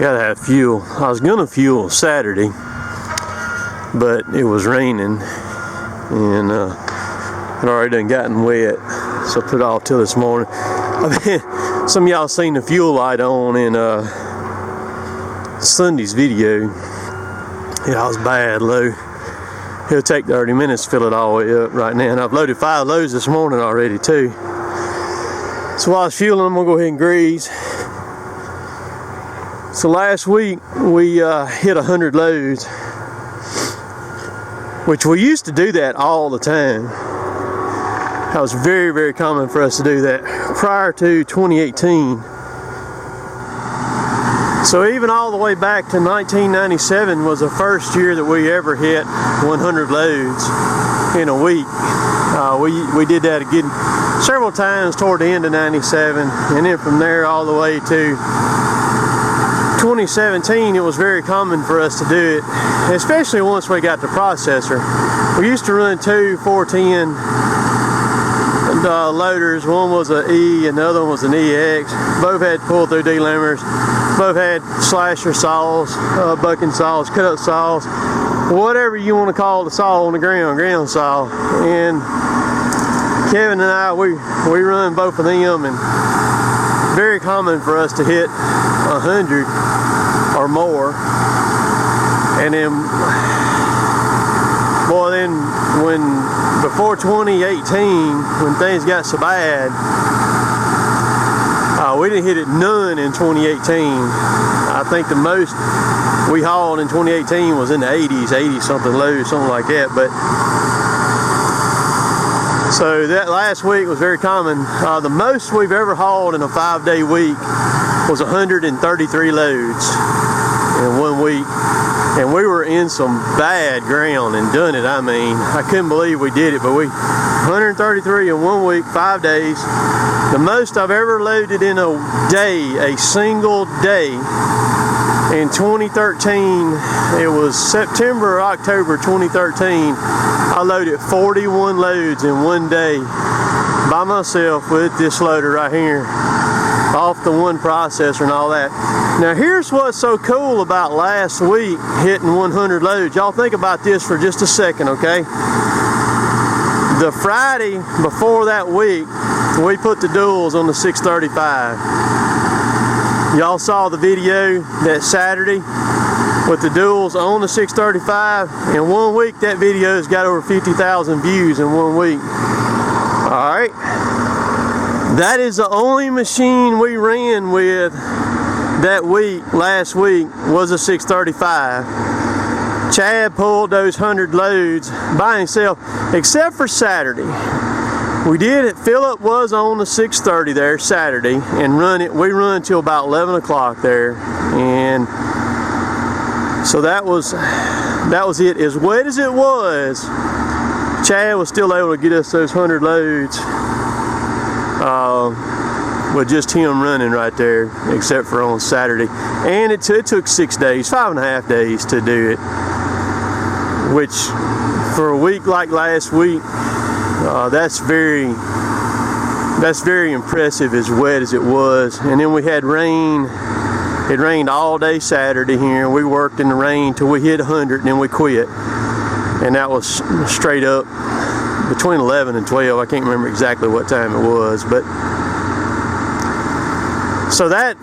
Gotta have fuel. I was gonna fuel Saturday, but it was raining and it already done gotten wet, so I put it off till this morning. Some of y'all seen the fuel light on in Sunday's video. Yeah, it was bad low. It'll take 30 minutes to fill it all the way up right now, and I've loaded 5 loads this morning already too. So while I was fueling, I'm gonna go ahead and grease. So last week we hit 100 loads, which we used to do that all the time. That was very, very common for us to do that prior to 2018. So even all the way back to 1997 was the first year that we ever hit 100 loads in a week. We did that again several times toward the end of 97, and then from there all the way to 2017, it was very common for us to do it, especially once we got the processor. We used to run 2 410 loaders. One was an E and the other one was an EX. Both had pull-through delimbers. Both had slasher saws, bucking saws, cut-up saws, whatever you want to call the saw on the ground saw. And Kevin and I, we run both of them, and very common for us to hit 100 or more. And then, boy, before 2018, when things got so bad, we didn't hit it none in 2018. I think the most we hauled in 2018 was in the 80s, 80 something loads, something like that. But so that last week was very common. The most we've ever hauled in a 5-day week was 133 loads in 1 week. And we were in some bad ground and done it. I mean, I couldn't believe we did it, but 133 in 1 week, 5 days. The most I've ever loaded in a day, a single day, in 2013, it was September or October 2013, I loaded 41 loads in 1 day by myself with this loader right here, off the one processor and all that. Now here's what's so cool about last week hitting 100 loads. Y'all think about this for just a second, okay? The Friday before that week, we put the duals on the 635. Y'all saw the video that Saturday with the duals on the 635. In 1 week, that video's got over 50,000 views in 1 week. All right. That is the only machine we ran with that week, last week, was a 635. Chad pulled those 100 loads by himself, except for Saturday. We did it. Philip was on the 630 there Saturday and we run till about 11 o'clock there, and so that was it. As wet as it was, Chad was still able to get us those 100 loads with just him running right there, except for on Saturday. And it took 6 days, 5.5 days to do it, which for a week like last week, that's very impressive, as wet as it was. And then we had rain. It rained all day Saturday here, and we worked in the rain till we hit 100, and then we quit. And that was straight up between 11 and 12. I can't remember exactly what time it was, but so that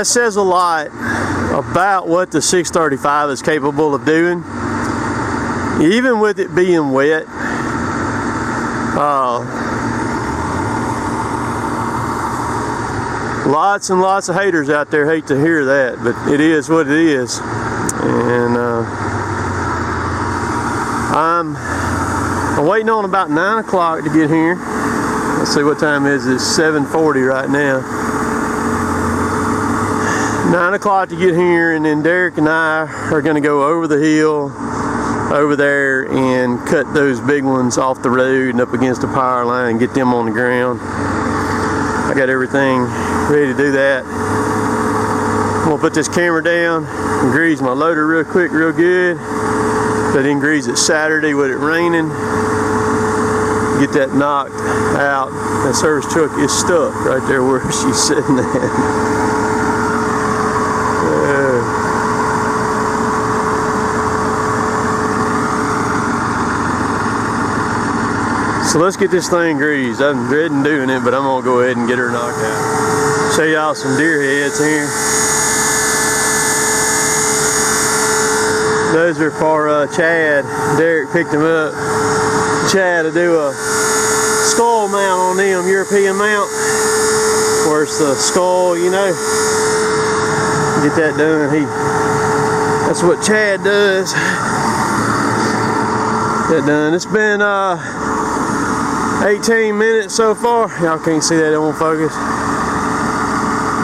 says a lot about what the 635 is capable of doing, even with it being wet. Lots and lots of haters out there hate to hear that, but it is what it is. And I'm waiting on about 9 o'clock to get here. Let's see, what time is it? It's 7:40 right now. 9 o'clock to get here, and then Derek and I are going to go over the hill over there and cut those big ones off the road and up against the power line and get them on the ground. I got everything ready to do that. I'm gonna put this camera down and grease my loader real quick, real good. I didn't grease it Saturday with it raining. Get that knocked out. That service truck is stuck right there where she's sitting at. So let's get this thing greased. I'm dreading doing it, but I'm gonna go ahead and get her knocked out. Show y'all some deer heads here. Those are for Chad. Derek picked them up. Chad to do a skull mount on them, European mount. Where it's the skull, you know. Get that done. That's what Chad does. Get that done. It's been 18 minutes so far. Y'all can't see that, it won't focus.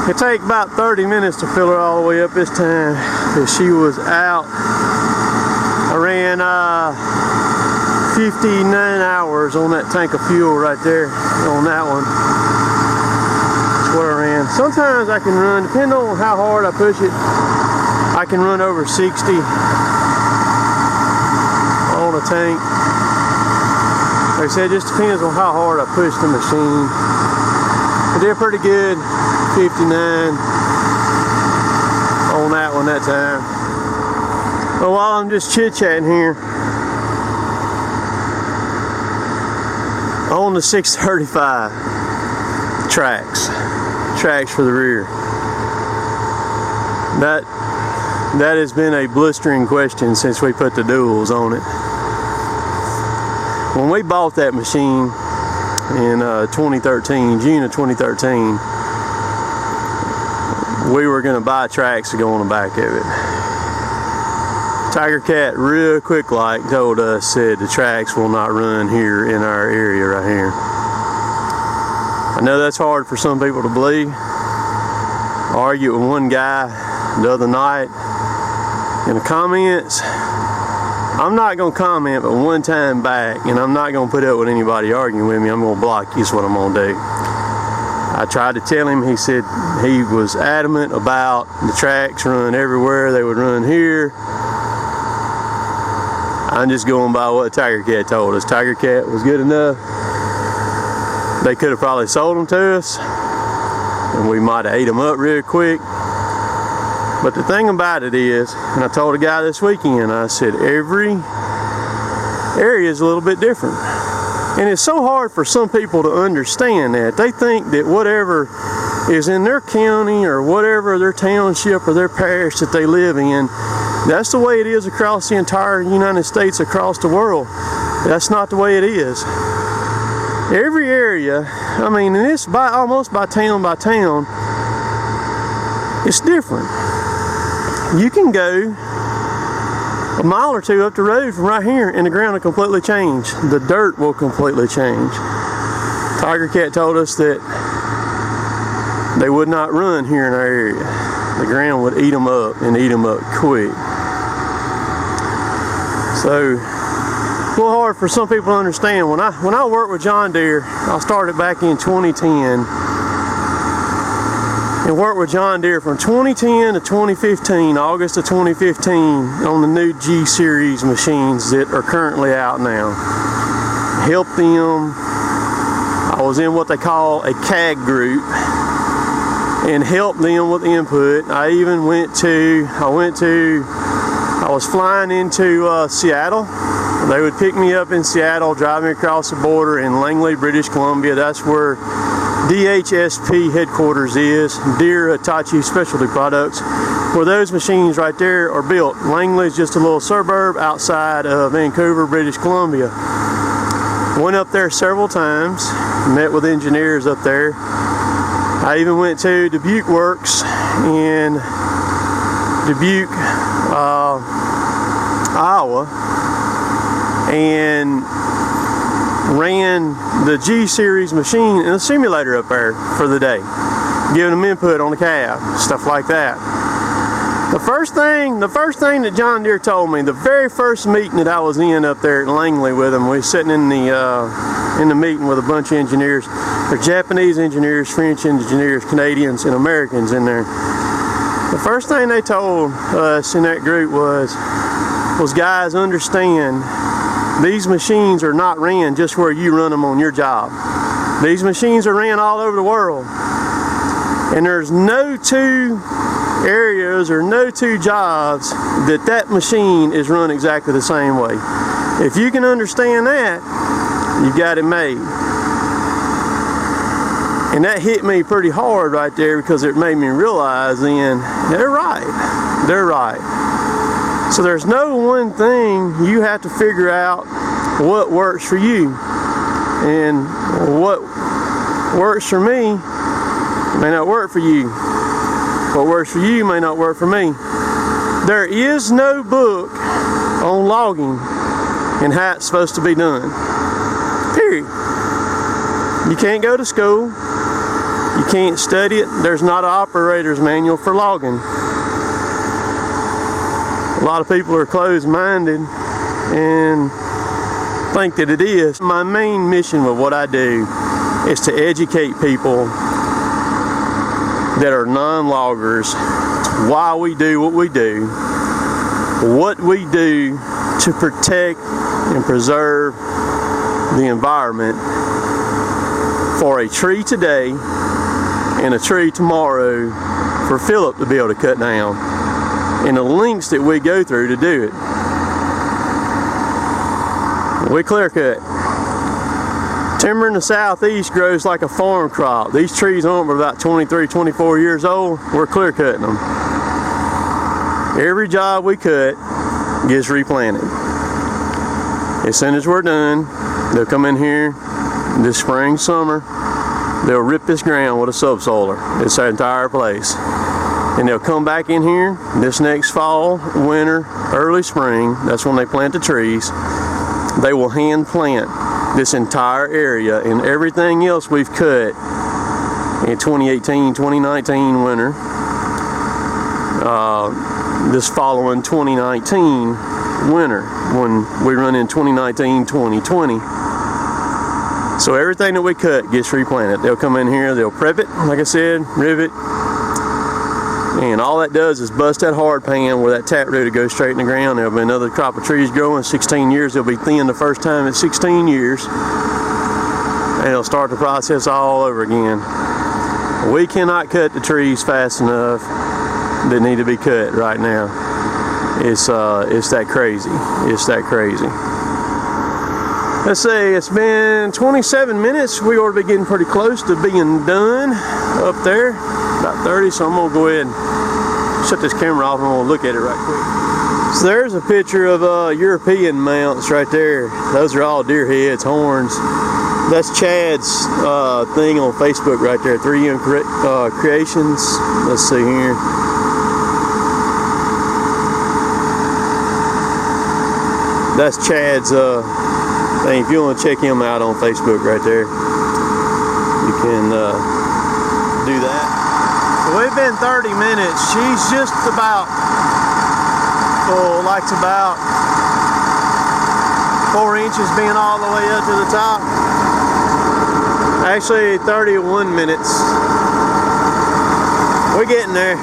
It take about 30 minutes to fill her all the way up this time, because she was out. I ran 59 hours on that tank of fuel right there, on that one. That's what I ran. Sometimes I can run, depending on how hard I push it, I can run over 60 on a tank. Like I said, it just depends on how hard I push the machine. I did pretty good, 59 on that one that time. But while I'm just chit-chatting here, on the 635 tracks for the rear. That has been a blistering question since we put the duals on it. When we bought that machine in 2013, June of 2013, we were going to buy tracks to go on the back of it. Tiger Cat real quick like told us, said the tracks will not run here in our area right here. I know that's hard for some people to believe. I argued with one guy the other night in the comments. I'm not going to comment but one time back, and I'm not going to put up with anybody arguing with me. I'm going to block you is what I'm going to do. I tried to tell him, he said he was adamant about the tracks run everywhere, they would run here. I'm just going by what Tiger Cat told us. Tiger Cat was good enough. They could have probably sold them to us, and we might have ate them up real quick. But the thing about it is, and I told a guy this weekend, I said every area is a little bit different. And it's so hard for some people to understand that. They think that whatever is in their county or whatever their township or their parish that they live in, that's the way it is across the entire United States, across the world. That's not the way it is. Every area, I mean, and it's almost by town, it's different. You can go a mile or two up the road from right here and the ground will completely change. The dirt will completely change. Tiger Cat told us that they would not run here in our area. The ground would eat them up, and eat them up quick. So, a little hard for some people to understand. When I worked with John Deere, I started back in 2010, and worked with John Deere from 2010 to 2015, August of 2015, on the new G Series machines that are currently out now. Helped them. I was in what they call a CAG group and helped them with input. I was flying into Seattle. They would pick me up in Seattle, drive me across the border in Langley, British Columbia. That's where DHSP headquarters is, Deere Hitachi Specialty Products, where those machines right there are built. Langley is just a little suburb outside of Vancouver, British Columbia. Went up there several times, met with engineers up there. I even went to Dubuque Works in Dubuque, Iowa, and ran the G Series machine in a simulator up there for the day, giving them input on the cab, stuff like that. The first thing that John Deere told me, the very first meeting that I was in up there at Langley with them, we were sitting in the meeting with a bunch of engineers. There are Japanese engineers, French engineers, Canadians, and Americans in there. The first thing they told us in that group was guys, understand, these machines are not ran just where you run them on your job. These machines are ran all over the world. And there's no two areas or no two jobs that machine is run exactly the same way. If you can understand that, you got it made. And that hit me pretty hard right there, because it made me realize then, they're right. They're right. So there's no one thing. You have to figure out what works for you. And what works for me may not work for you. What works for you may not work for me. There is no book on logging and how it's supposed to be done. Period. You can't go to school. You can't study it. There's not an operator's manual for logging. A lot of people are closed-minded and think that it is. My main mission with what I do is to educate people that are non-loggers why we do what we do to protect and preserve the environment for a tree today and a tree tomorrow for Philip to be able to cut down, and the lengths that we go through to do it. We clear cut. Timber in the southeast grows like a farm crop. These trees aren't but about 23, 24 years old. We're clear cutting them. Every job we cut gets replanted. As soon as we're done, they'll come in here this spring, summer. They'll rip this ground with a subsoiler. It's our entire place. And they'll come back in here this next fall, winter, early spring. That's when they plant the trees. They will hand plant this entire area, and everything else we've cut in 2018, 2019 winter, this following 2019 winter when we run in 2019, 2020. So everything that we cut gets replanted. They'll come in here, they'll prep it, like I said, rivet, and all that does is bust that hard pan where that taproot will go straight in the ground. There'll be another crop of trees growing. 16 years, they'll be thin the first time at 16 years. And it'll start the process all over again. We cannot cut the trees fast enough that need to be cut right now. It's that crazy. It's that crazy. Let's see, it's been 27 minutes. We ought to be getting pretty close to being done up there. About 30, so I'm gonna go ahead and shut this camera off and we'll look at it right quick. So there's a picture of European mounts right there. Those are all deer heads, horns. That's Chad's thing on Facebook right there, 3M Creations. Let's see here. That's Chad's thing. If you want to check him out on Facebook right there, you can do that. So we've been 30 minutes. She's just about full, like it's about 4 inches being all the way up to the top. Actually 31 minutes. We're getting there.